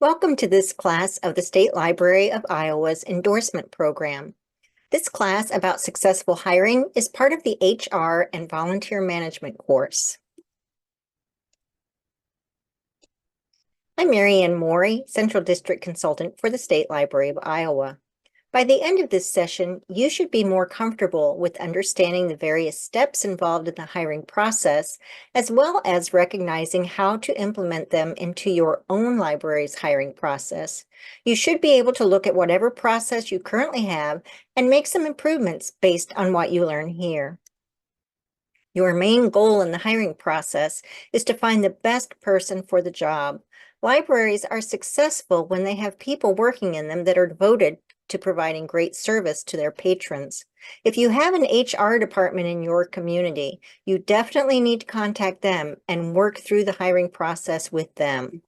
Welcome to this class of the State Library of Iowa's endorsement program. This class about successful hiring is part of the HR and volunteer management course. I'm Mary Ann Morey, Central District Consultant for the State Library of Iowa. By the end of this session, you should be more comfortable with understanding the various steps involved in the hiring process, as well as recognizing how to implement them into your own library's hiring process. You should be able to look at whatever process you currently have and make some improvements based on what you learn here. Your main goal in the hiring process is to find the best person for the job. Libraries are successful when they have people working in them that are devoted to providing great service to their patrons. If you have an HR department in your community, you definitely need to contact them and work through the hiring process with them.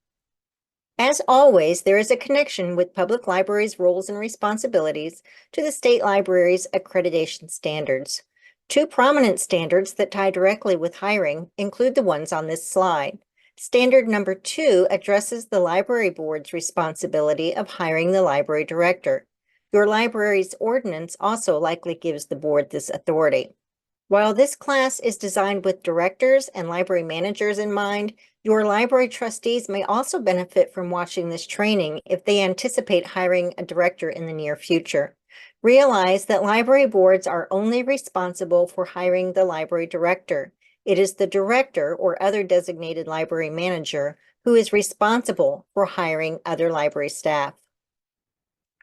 As always, there is a connection with public libraries' roles and responsibilities to the state library's accreditation standards. Two prominent standards that tie directly with hiring include the ones on this slide. Standard number 2 addresses the library board's responsibility of hiring the library director. Your library's ordinance also likely gives the board this authority. While this class is designed with directors and library managers in mind, your library trustees may also benefit from watching this training if they anticipate hiring a director in the near future. Realize that library boards are only responsible for hiring the library director. It is the director or other designated library manager who is responsible for hiring other library staff.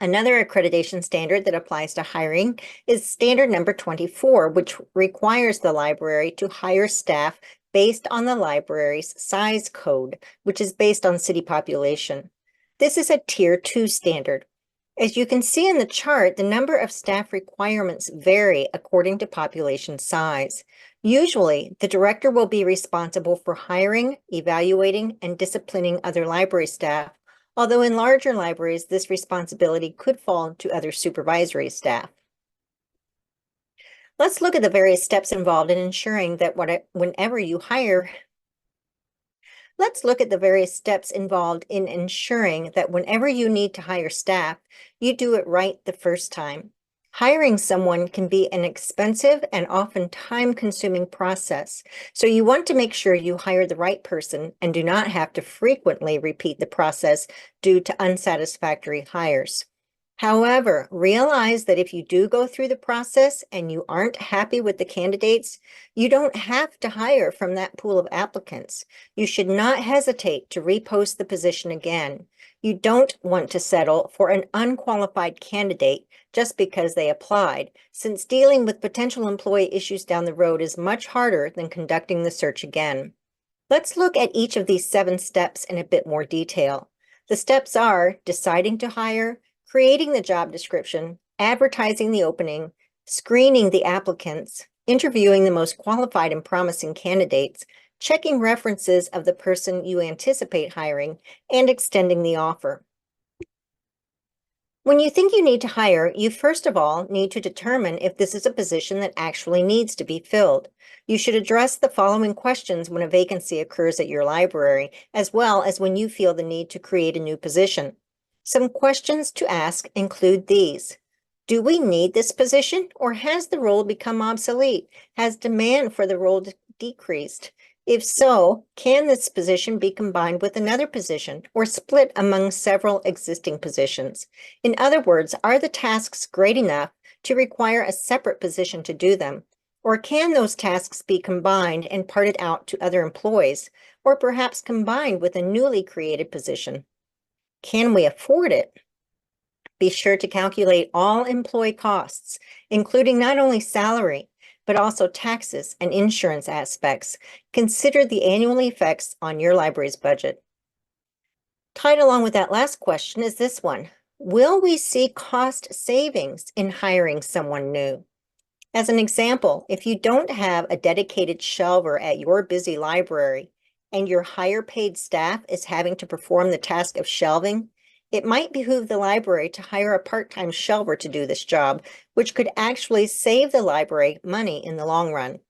Another accreditation standard that applies to hiring is standard number 24, which requires the library to hire staff based on the library's size code, which is based on city population. This is a Tier 2 standard. As you can see in the chart, the number of staff requirements vary according to population size. Usually, the director will be responsible for hiring, evaluating, and disciplining other library staff, although in larger libraries, this responsibility could fall to other supervisory staff. Let's look at the various steps involved in ensuring that whenever you hire, Let's look at the various steps involved in ensuring that whenever you need to hire staff, you do it right the first time. Hiring someone can be an expensive and often time-consuming process, so you want to make sure you hire the right person and do not have to frequently repeat the process due to unsatisfactory hires. However, realize that if you do go through the process and you aren't happy with the candidates, you don't have to hire from that pool of applicants. You should not hesitate to repost the position again. You don't want to settle for an unqualified candidate just because they applied, since dealing with potential employee issues down the road is much harder than conducting the search again. Let's look at each of these 7 steps in a bit more detail. The steps are deciding to hire, creating the job description, advertising the opening, screening the applicants, interviewing the most qualified and promising candidates, checking references of the person you anticipate hiring, and extending the offer. When you think you need to hire, you first of all need to determine if this is a position that actually needs to be filled. You should address the following questions when a vacancy occurs at your library, as well as when you feel the need to create a new position. Some questions to ask include these. Do we need this position, or has the role become obsolete? Has demand for the role decreased? If so, can this position be combined with another position or split among several existing positions? In other words, are the tasks great enough to require a separate position to do them? Or can those tasks be combined and parted out to other employees, or perhaps combined with a newly created position? Can we afford it? Be sure to calculate all employee costs, including not only salary, but also taxes and insurance aspects. Consider the annual effects on your library's budget. Tied along with that last question is this one. Will we see cost savings in hiring someone new? As an example, if you don't have a dedicated shelver at your busy library, and your higher paid staff is having to perform the task of shelving, it might behoove the library to hire a part-time shelver to do this job, which could actually save the library money in the long run.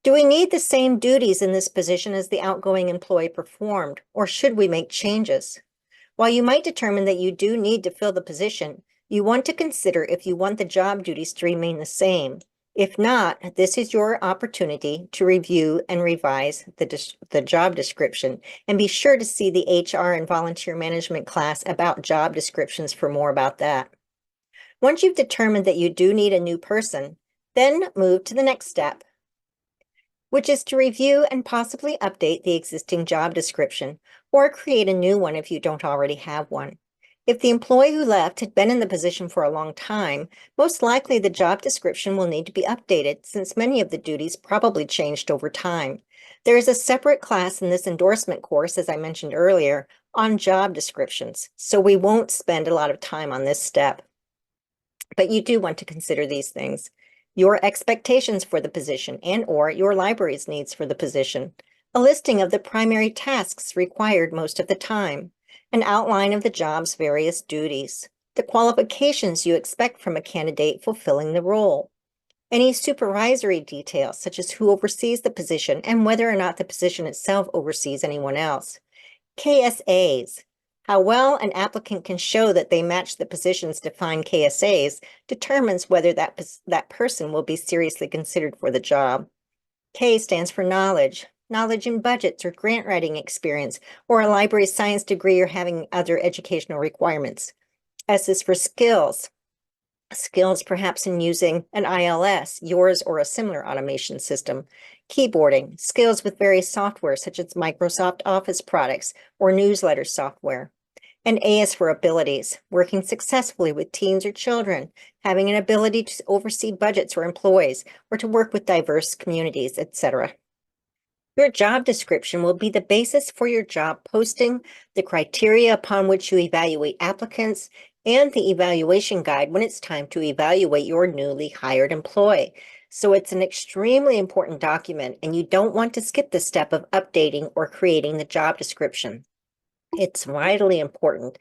Do we need the same duties in this position as the outgoing employee performed, or should we make changes? While you might determine that you do need to fill the position, you want to consider if you want the job duties to remain the same. If not, this is your opportunity to review and revise the job description, and be sure to see the HR and volunteer management class about job descriptions for more about that. Once you've determined that you do need a new person, then move to the next step, which is to review and possibly update the existing job description or create a new one if you don't already have one. If the employee who left had been in the position for a long time, most likely the job description will need to be updated since many of the duties probably changed over time. There is a separate class in this endorsement course, as I mentioned earlier, on job descriptions, so we won't spend a lot of time on this step. But you do want to consider these things: your expectations for the position and/or your library's needs for the position, a listing of the primary tasks required most of the time, an outline of the job's various duties, the qualifications you expect from a candidate fulfilling the role, any supervisory details such as who oversees the position and whether or not the position itself oversees anyone else, KSAs. How well an applicant can show that they match the position's defined KSAs determines whether that person will be seriously considered for the job. K stands for knowledge in budgets or grant writing experience, or a library science degree or having other educational requirements. S is for skills perhaps in using an ILS, yours or a similar automation system. Keyboarding, skills with various software such as Microsoft Office products or newsletter software. And A is for abilities, working successfully with teens or children, having an ability to oversee budgets or employees, or to work with diverse communities, etc. Your job description will be the basis for your job posting, the criteria upon which you evaluate applicants, and the evaluation guide when it's time to evaluate your newly hired employee. So it's an extremely important document, and you don't want to skip the step of updating or creating the job description. It's vitally important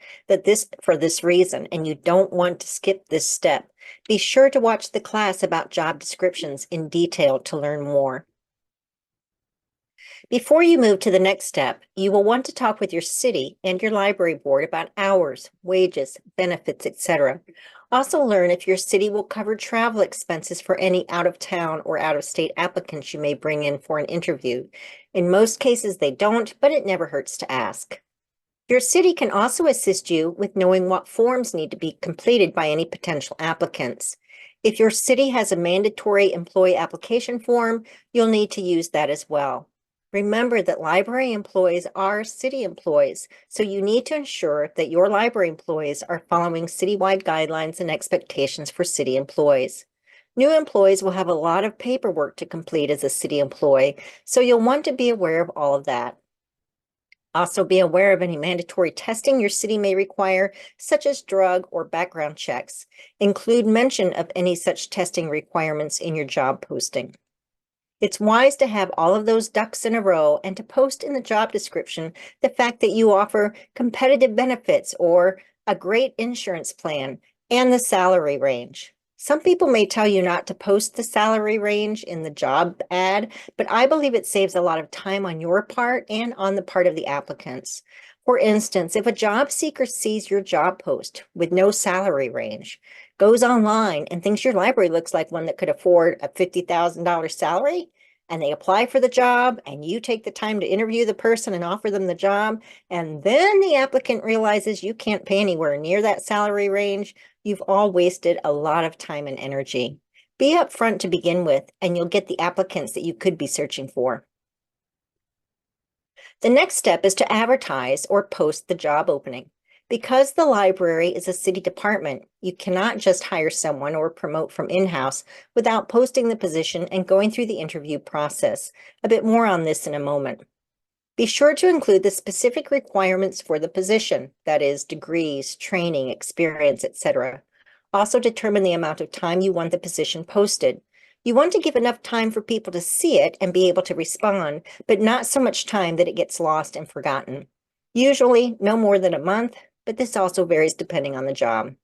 for this reason, and you don't want to skip this step. Be sure to watch the class about job descriptions in detail to learn more. Before you move to the next step, you will want to talk with your city and your library board about hours, wages, benefits, etc. Also learn if your city will cover travel expenses for any out-of-town or out-of-state applicants you may bring in for an interview. In most cases, they don't, but it never hurts to ask. Your city can also assist you with knowing what forms need to be completed by any potential applicants. If your city has a mandatory employee application form, you'll need to use that as well. Remember that library employees are city employees, so you need to ensure that your library employees are following citywide guidelines and expectations for city employees. New employees will have a lot of paperwork to complete as a city employee, so you'll want to be aware of all of that. Also be aware of any mandatory testing your city may require, such as drug or background checks. Include mention of any such testing requirements in your job posting. It's wise to have all of those ducks in a row and to post in the job description the fact that you offer competitive benefits or a great insurance plan and the salary range. Some people may tell you not to post the salary range in the job ad, but I believe it saves a lot of time on your part and on the part of the applicants. For instance, if a job seeker sees your job post with no salary range, goes online and thinks your library looks like one that could afford a $50,000 salary, and they apply for the job, and you take the time to interview the person and offer them the job, and then the applicant realizes you can't pay anywhere near that salary range, you've all wasted a lot of time and energy. Be upfront to begin with, and you'll get the applicants that you could be searching for. The next step is to advertise or post the job opening. Because the library is a city department, you cannot just hire someone or promote from in-house without posting the position and going through the interview process. A bit more on this in a moment. Be sure to include the specific requirements for the position, that is, degrees, training, experience, etc. Also determine the amount of time you want the position posted. You want to give enough time for people to see it and be able to respond, but not so much time that it gets lost and forgotten. Usually no more than a month, but this also varies depending on the job.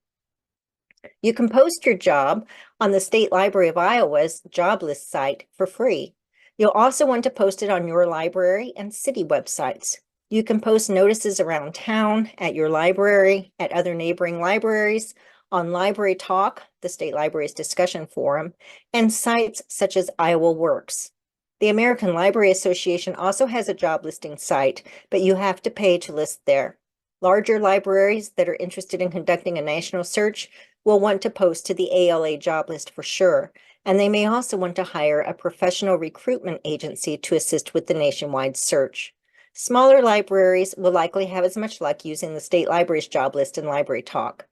You can post your job on the State Library of Iowa's job list site for free. You'll also want to post it on your library and city websites. You can post notices around town, at your library, at other neighboring libraries, on Library Talk, the state library's discussion forum, and sites such as Iowa Works. The American Library Association also has a job listing site, but you have to pay to list there. Larger libraries that are interested in conducting a national search will want to post to the ALA job list for sure, and they may also want to hire a professional recruitment agency to assist with the nationwide search. Smaller libraries will likely have as much luck using the state library's job list and Library Talk.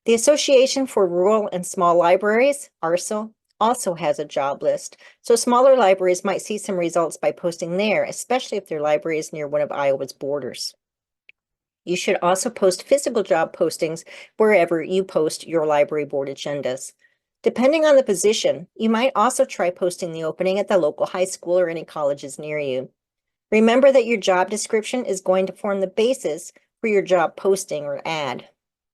The Association for Rural and Small Libraries, ARSL, also has a job list, so smaller libraries might see some results by posting there, especially if their library is near one of Iowa's borders. You should also post physical job postings wherever you post your library board agendas. Depending on the position, you might also try posting the opening at the local high school or any colleges near you. Remember that your job description is going to form the basis for your job posting or ad.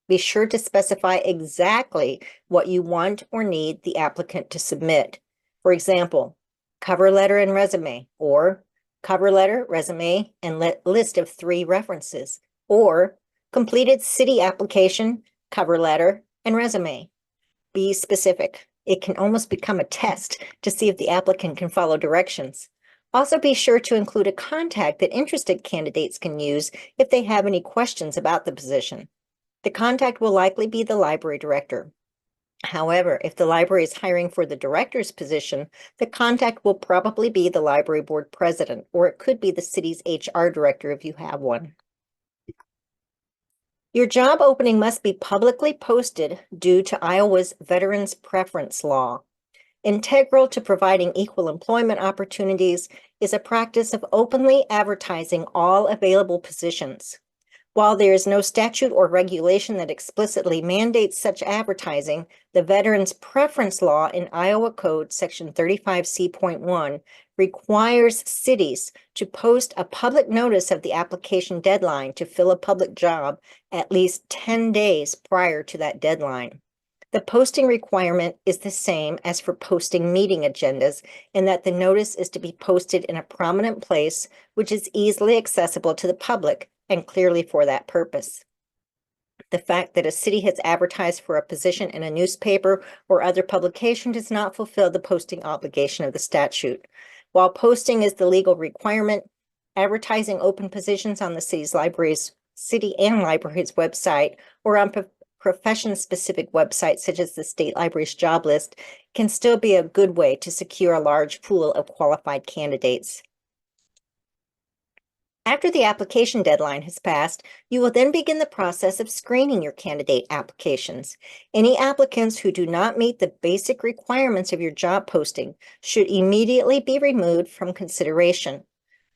Be sure to specify exactly what you want or need the applicant to submit. For example, cover letter and resume, or cover letter, resume, and list of 3 references, or completed city application, cover letter, and resume. Be specific. It can almost become a test to see if the applicant can follow directions. Also, be sure to include a contact that interested candidates can use if they have any questions about the position. The contact will likely be the library director. However, if the library is hiring for the director's position, the contact will probably be the library board president, or it could be the city's HR director if you have one. Your job opening must be publicly posted due to Iowa's Veterans Preference Law. Integral to providing equal employment opportunities is a practice of openly advertising all available positions. While there is no statute or regulation that explicitly mandates such advertising, the Veterans Preference Law in Iowa Code Section 35C.1 requires cities to post a public notice of the application deadline to fill a public job at least 10 days prior to that deadline. The posting requirement is the same as for posting meeting agendas in that the notice is to be posted in a prominent place which is easily accessible to the public and clearly for that purpose. The fact that a city has advertised for a position in a newspaper or other publication does not fulfill the posting obligation of the statute. While posting is the legal requirement, advertising open positions on the city and library's website or on profession-specific websites such as the state library's job list can still be a good way to secure a large pool of qualified candidates. After the application deadline has passed, you will then begin the process of screening your candidate applications. Any applicants who do not meet the basic requirements of your job posting should immediately be removed from consideration.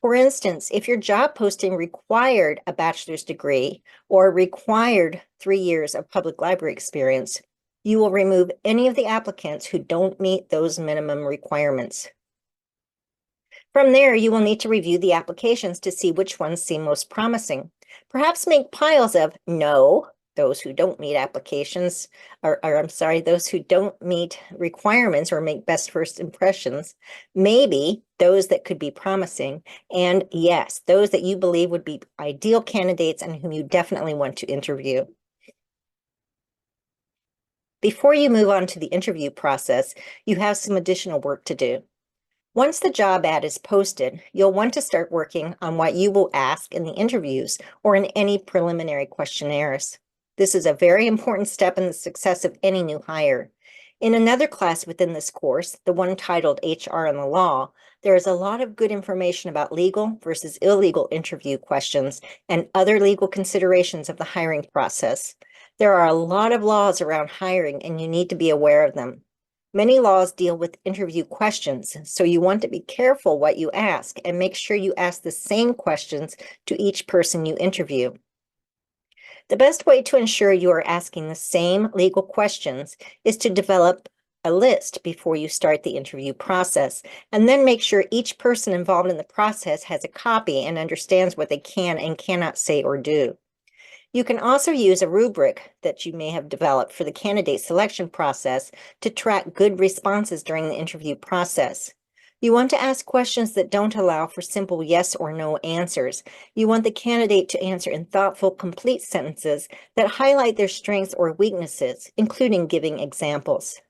For instance, if your job posting required a bachelor's degree or required 3 years of public library experience, you will remove any of the applicants who don't meet those minimum requirements. From there, you will need to review the applications to see which ones seem most promising. Perhaps make piles of no, those who don't meet applications, those who don't meet requirements or make best first impressions, maybe those that could be promising, and yes, those that you believe would be ideal candidates and whom you definitely want to interview. Before you move on to the interview process, you have some additional work to do. Once the job ad is posted, you'll want to start working on what you will ask in the interviews or in any preliminary questionnaires. This is a very important step in the success of any new hire. In another class within this course, the one titled HR and the Law, there is a lot of good information about legal versus illegal interview questions and other legal considerations of the hiring process. There are a lot of laws around hiring, and you need to be aware of them. Many laws deal with interview questions, so you want to be careful what you ask and make sure you ask the same questions to each person you interview. The best way to ensure you are asking the same legal questions is to develop a list before you start the interview process, and then make sure each person involved in the process has a copy and understands what they can and cannot say or do. You can also use a rubric that you may have developed for the candidate selection process to track good responses during the interview process. You want to ask questions that don't allow for simple yes or no answers. You want the candidate to answer in thoughtful, complete sentences that highlight their strengths or weaknesses, including giving examples.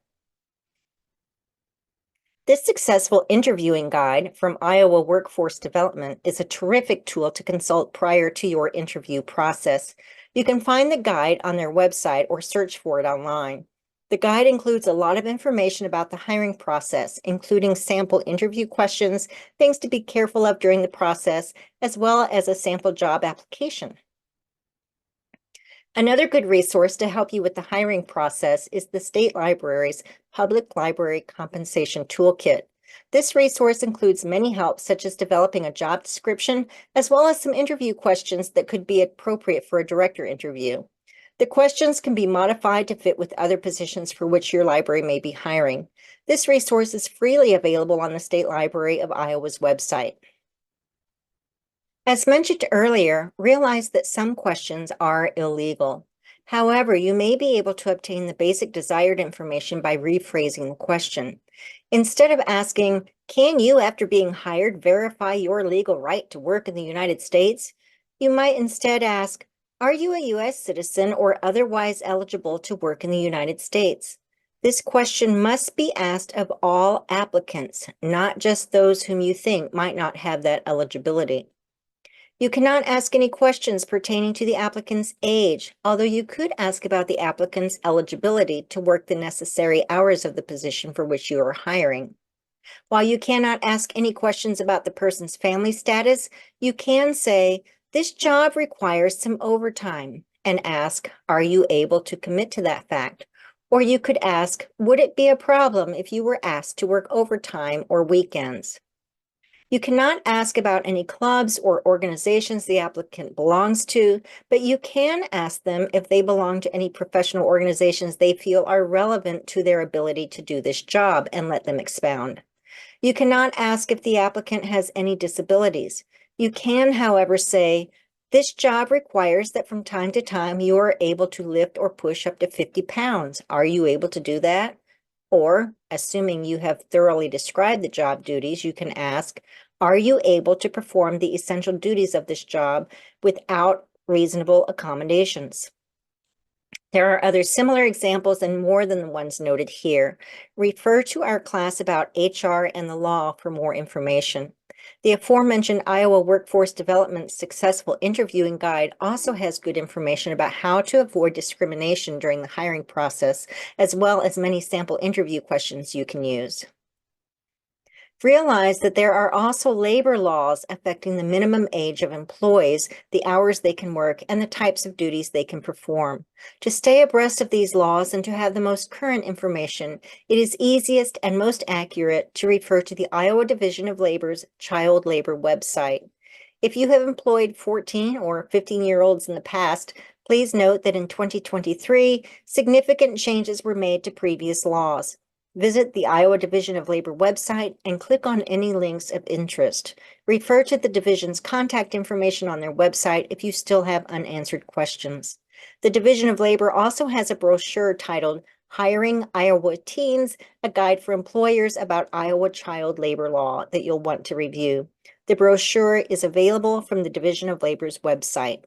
This successful interviewing guide from Iowa Workforce Development is a terrific tool to consult prior to your interview process. You can find the guide on their website or search for it online. The guide includes a lot of information about the hiring process, including sample interview questions, things to be careful of during the process, as well as a sample job application. Another good resource to help you with the hiring process is the State Library's Public Library Compensation Toolkit. This resource includes many helps, such as developing a job description, as well as some interview questions that could be appropriate for a director interview. The questions can be modified to fit with other positions for which your library may be hiring. This resource is freely available on the State Library of Iowa's website. As mentioned earlier, realize that some questions are illegal. However, you may be able to obtain the basic desired information by rephrasing the question. Instead of asking, "Can you, after being hired, verify your legal right to work in the United States?" you might instead ask, "Are you a U.S. citizen or otherwise eligible to work in the United States?" This question must be asked of all applicants, not just those whom you think might not have that eligibility. You cannot ask any questions pertaining to the applicant's age, although you could ask about the applicant's eligibility to work the necessary hours of the position for which you are hiring. While you cannot ask any questions about the person's family status, you can say, "This job requires some overtime," and ask, "Are you able to commit to that fact?" Or you could ask, "Would it be a problem if you were asked to work overtime or weekends?" You cannot ask about any clubs or organizations the applicant belongs to, but you can ask them if they belong to any professional organizations they feel are relevant to their ability to do this job, and let them expound. You cannot ask if the applicant has any disabilities. You can, however, say, "This job requires that from time to time you are able to lift or push up to 50 pounds. Are you able to do that?" Or, assuming you have thoroughly described the job duties, you can ask, "Are you able to perform the essential duties of this job without reasonable accommodations?" There are other similar examples and more than the ones noted here. Refer to our class about HR and the law for more information. The aforementioned Iowa Workforce Development Successful Interviewing Guide also has good information about how to avoid discrimination during the hiring process, as well as many sample interview questions you can use. Realize that there are also labor laws affecting the minimum age of employees, the hours they can work, and the types of duties they can perform. To stay abreast of these laws and to have the most current information, it is easiest and most accurate to refer to the Iowa Division of Labor's Child Labor website. If you have employed 14 or 15-year-olds in the past, please note that in 2023, significant changes were made to previous laws. Visit the Iowa Division of Labor website and click on any links of interest. Refer to the division's contact information on their website if you still have unanswered questions. The Division of Labor also has a brochure titled "Hiring Iowa Teens, a Guide for Employers about Iowa Child Labor Law" that you'll want to review. The brochure is available from the Division of Labor's website.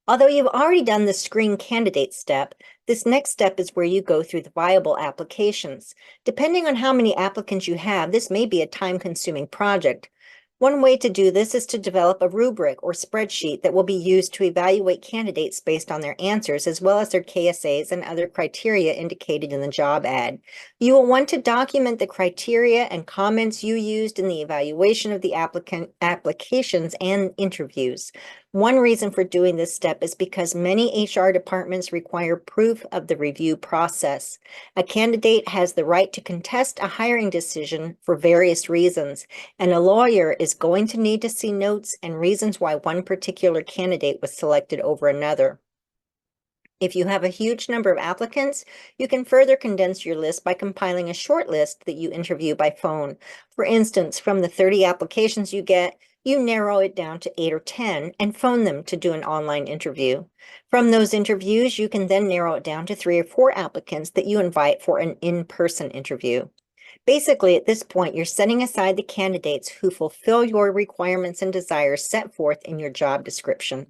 Although you've already done the screen candidate step, this next step is where you go through the viable applications. Depending on how many applicants you have, this may be a time-consuming project. One way to do this is to develop a rubric or spreadsheet that will be used to evaluate candidates based on their answers, as well as their KSAs and other criteria indicated in the job ad. You will want to document the criteria and comments you used in the evaluation of the applications and interviews. One reason for doing this step is because many HR departments require proof of the review process. A candidate has the right to contest a hiring decision for various reasons, and a lawyer is going to need to see notes and reasons why one particular candidate was selected over another. If you have a huge number of applicants, you can further condense your list by compiling a short list that you interview by phone. For instance, from the 30 applications you get, you narrow it down to 8 or 10 and phone them to do an online interview. From those interviews, you can then narrow it down to 3 or 4 applicants that you invite for an in-person interview. Basically, at this point, you're setting aside the candidates who fulfill your requirements and desires set forth in your job description.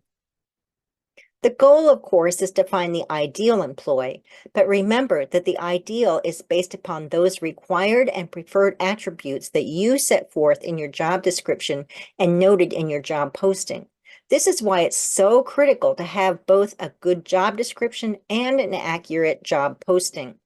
The goal, of course, is to find the ideal employee, but remember that the ideal is based upon those required and preferred attributes that you set forth in your job description and noted in your job posting. This is why it's so critical to have both a good job description and an accurate job posting.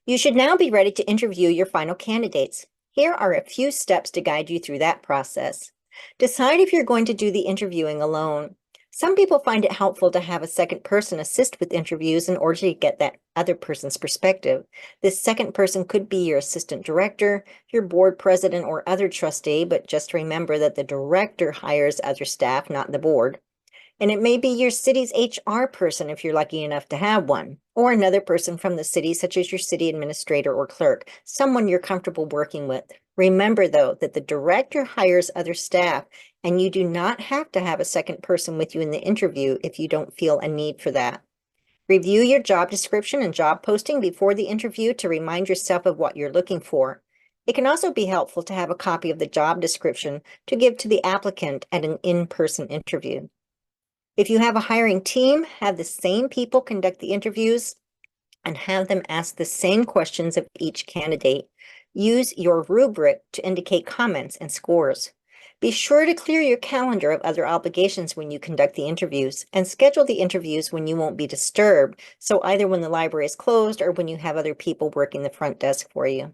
You should now be ready to interview your final candidates. Here are a few steps to guide you through that process. Decide if you're going to do the interviewing alone. Some people find it helpful to have a second person assist with interviews in order to get that other person's perspective. This second person could be your assistant director, your board president, or other trustee, but just remember that the director hires other staff, not the board. And it may be your city's HR person if you're lucky enough to have one, or another person from the city, such as your city administrator or clerk, someone you're comfortable working with. Remember, though, that the director hires other staff, and you do not have to have a second person with you in the interview if you don't feel a need for that. Review your job description and job posting before the interview to remind yourself of what you're looking for. It can also be helpful to have a copy of the job description to give to the applicant at an in-person interview. If you have a hiring team, have the same people conduct the interviews and have them ask the same questions of each candidate. Use your rubric to indicate comments and scores. Be sure to clear your calendar of other obligations when you conduct the interviews, and schedule the interviews when you won't be disturbed, so either when the library is closed or when you have other people working the front desk for you.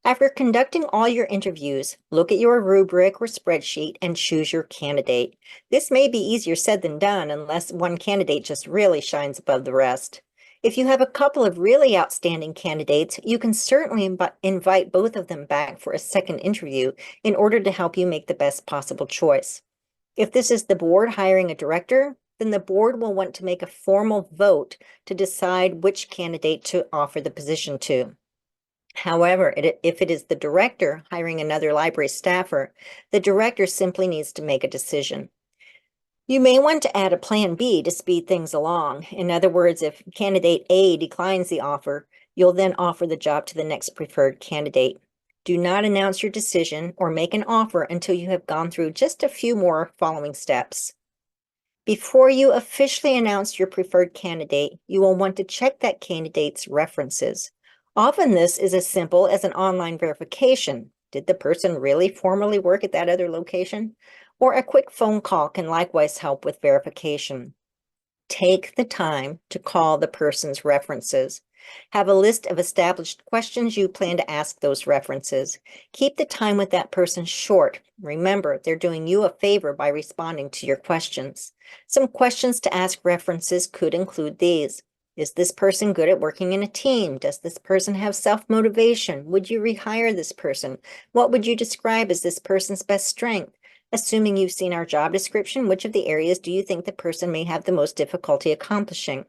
After conducting all your interviews, look at your rubric or spreadsheet and choose your candidate. This may be easier said than done unless one candidate just really shines above the rest. If you have a couple of really outstanding candidates, you can certainly invite both of them back for a second interview in order to help you make the best possible choice. If this is the board hiring a director, then the board will want to make a formal vote to decide which candidate to offer the position to. However, if it is the director hiring another library staffer, the director simply needs to make a decision. You may want to add a plan B to speed things along. In other words, if candidate A declines the offer, you'll then offer the job to the next preferred candidate. Do not announce your decision or make an offer until you have gone through just a few more following steps. Before you officially announce your preferred candidate, you will want to check that candidate's references. Often this is as simple as an online verification. Did the person really formerly work at that other location? Or a quick phone call can likewise help with verification. Take the time to call the person's references. Have a list of established questions you plan to ask those references. Keep the time with that person short. Remember, they're doing you a favor by responding to your questions. Some questions to ask references could include these. Is this person good at working in a team? Does this person have self-motivation? Would you rehire this person? What would you describe as this person's best strength? Assuming you've seen our job description, which of the areas do you think the person may have the most difficulty accomplishing?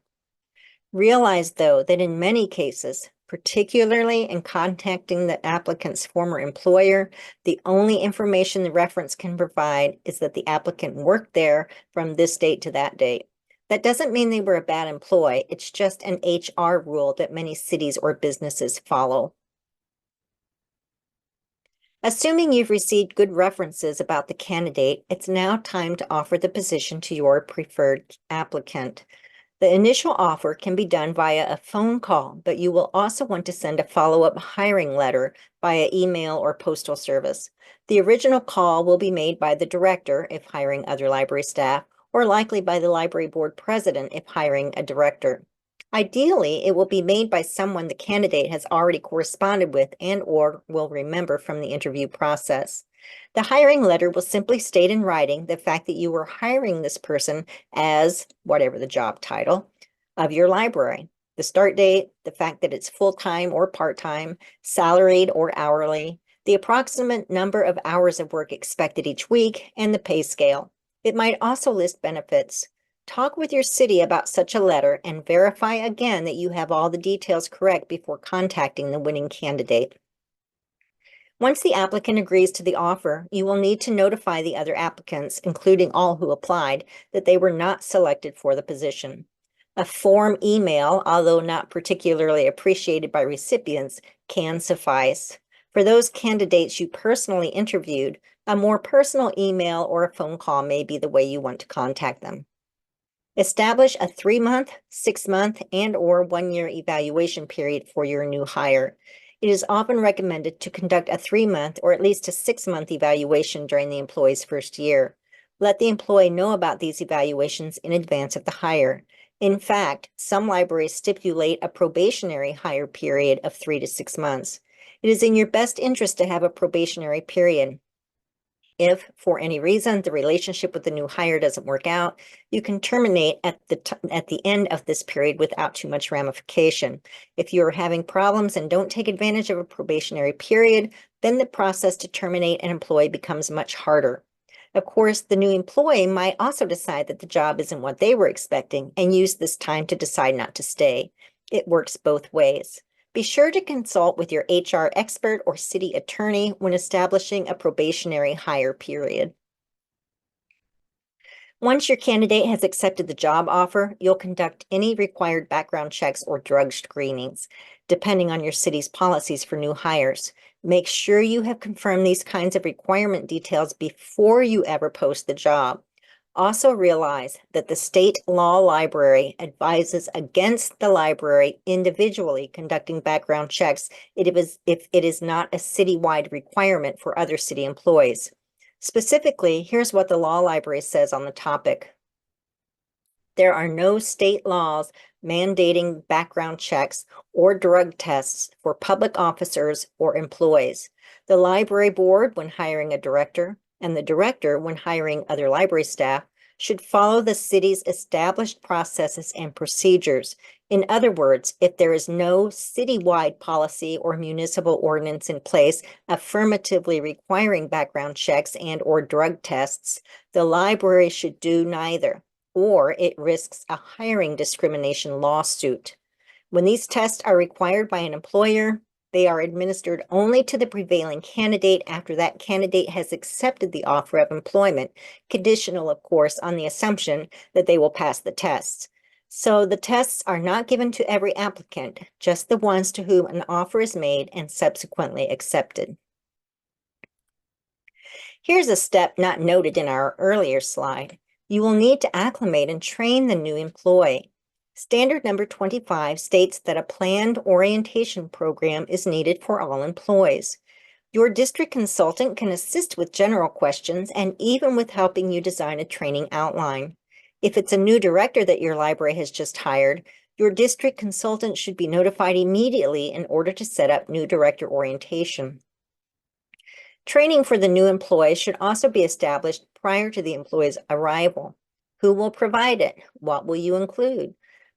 Realize, though, that in many cases, particularly in contacting the applicant's former employer, the only information the reference can provide is that the applicant worked there from this date to that date. That doesn't mean they were a bad employee. It's just an HR rule that many cities or businesses follow. Assuming you've received good references about the candidate, it's now time to offer the position to your preferred applicant. The initial offer can be done via a phone call, but you will also want to send a follow-up hiring letter via email or postal service. The original call will be made by the director if hiring other library staff, or likely by the library board president if hiring a director. Ideally, it will be made by someone the candidate has already corresponded with and/or will remember from the interview process. The hiring letter will simply state in writing the fact that you were hiring this person as whatever the job title of your library, the start date, the fact that it's full-time or part-time, salaried or hourly, the approximate number of hours of work expected each week, and the pay scale. It might also list benefits. Talk with your city about such a letter and verify again that you have all the details correct before contacting the winning candidate. Once the applicant agrees to the offer, you will need to notify the other applicants, including all who applied, that they were not selected for the position. A form email, although not particularly appreciated by recipients, can suffice. For those candidates you personally interviewed, a more personal email or a phone call may be the way you want to contact them. Establish a 3-month, 6-month, and/or 1-year evaluation period for your new hire. It is often recommended to conduct a 3-month or at least a 6-month evaluation during the employee's first year. Let the employee know about these evaluations in advance of the hire. In fact, some libraries stipulate a probationary hire period of 3 to 6 months. It is in your best interest to have a probationary period. If, for any reason, the relationship with the new hire doesn't work out, you can terminate at the end of this period without too much ramification. If you are having problems and don't take advantage of a probationary period, then the process to terminate an employee becomes much harder. Of course, the new employee might also decide that the job isn't what they were expecting and use this time to decide not to stay. It works both ways. Be sure to consult with your HR expert or city attorney when establishing a probationary hire period. Once your candidate has accepted the job offer, you'll conduct any required background checks or drug screenings, depending on your city's policies for new hires. Make sure you have confirmed these kinds of requirement details before you ever post the job. Also realize that the state law library advises against the library individually conducting background checks if it is not a citywide requirement for other city employees. Specifically, here's what the law library says on the topic. There are no state laws mandating background checks or drug tests for public officers or employees. The library board, when hiring a director, and the director, when hiring other library staff, should follow the city's established processes and procedures. In other words, if there is no citywide policy or municipal ordinance in place affirmatively requiring background checks and/or drug tests, the library should do neither, or it risks a hiring discrimination lawsuit. When these tests are required by an employer, they are administered only to the prevailing candidate after that candidate has accepted the offer of employment, conditional, of course, on the assumption that they will pass the tests. So the tests are not given to every applicant, just the ones to whom an offer is made and subsequently accepted. Here's a step not noted in our earlier slide. You will need to acclimate and train the new employee. Standard number 25 states that a planned orientation program is needed for all employees. Your district consultant can assist with general questions and even with helping you design a training outline. If it's a new director that your library has just hired, your district consultant should be notified immediately in order to set up new director orientation. Training for the new employee should also be established prior to the employee's arrival. Who will provide it? What will you include?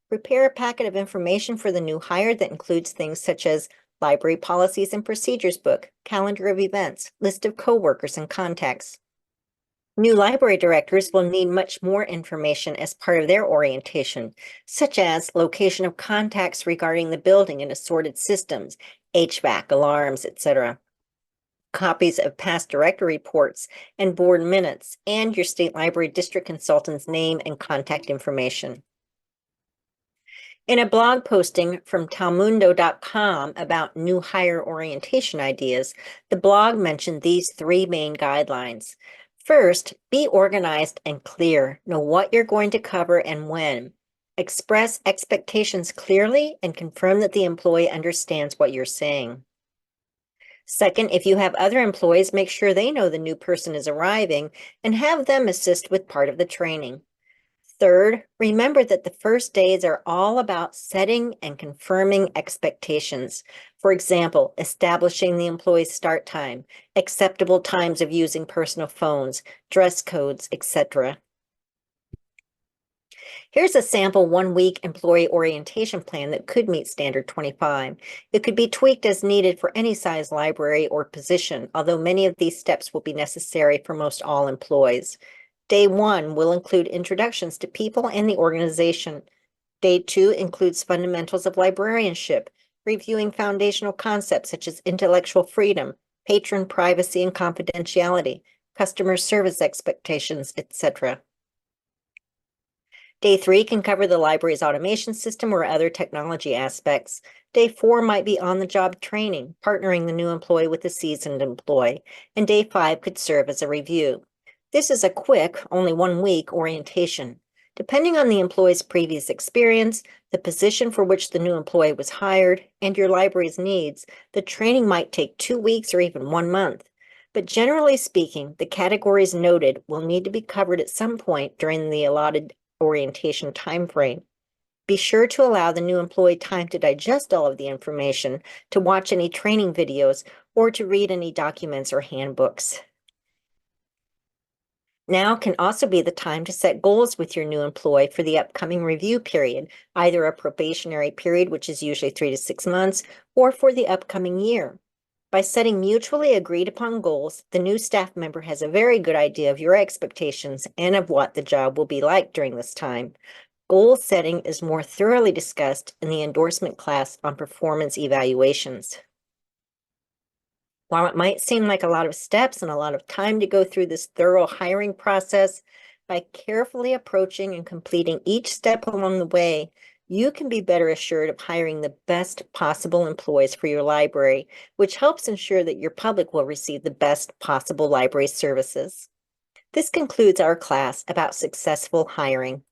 Prepare a packet of information for the new hire that includes things such as library policies and procedures book, calendar of events, list of coworkers and contacts. New library directors will need much more information as part of their orientation, such as location of contacts regarding the building and assorted systems, HVAC, alarms, etc. Copies of past director reports and board minutes, and your state library district consultant's name and contact information. In a blog posting from Talmundo.com about new hire orientation ideas, the blog mentioned these 3 main guidelines. First, be organized and clear. Know what you're going to cover and when. Express expectations clearly and confirm that the employee understands what you're saying. Second, if you have other employees, make sure they know the new person is arriving and have them assist with part of the training. Third, remember that the first days are all about setting and confirming expectations. For example, establishing the employee's start time, acceptable times of using personal phones, dress codes, etc. Here's a sample 1-week employee orientation plan that could meet Standard 25. It could be tweaked as needed for any size library or position, although many of these steps will be necessary for most all employees. Day 1 will include introductions to people and the organization. Day 2 includes fundamentals of librarianship, reviewing foundational concepts such as intellectual freedom, patron privacy and confidentiality, customer service expectations, etc. Day 3 can cover the library's automation system or other technology aspects. Day 4 might be on-the-job training, partnering the new employee with a seasoned employee, and Day 5 could serve as a review. This is a quick, only 1 week orientation. Depending on the employee's previous experience, the position for which the new employee was hired, and your library's needs, the training might take 2 weeks or even 1 month. But generally speaking, the categories noted will need to be covered at some point during the allotted orientation timeframe. Be sure to allow the new employee time to digest all of the information, to watch any training videos, or to read any documents or handbooks. Now can also be the time to set goals with your new employee for the upcoming review period, either a probationary period, which is usually 3 to 6 months, or for the upcoming year. By setting mutually agreed upon goals, the new staff member has a very good idea of your expectations and of what the job will be like during this time. Goal setting is more thoroughly discussed in the endorsement class on performance evaluations. While it might seem like a lot of steps and a lot of time to go through this thorough hiring process, by carefully approaching and completing each step along the way, you can be better assured of hiring the best possible employees for your library, which helps ensure that your public will receive the best possible library services. This concludes our class about successful hiring.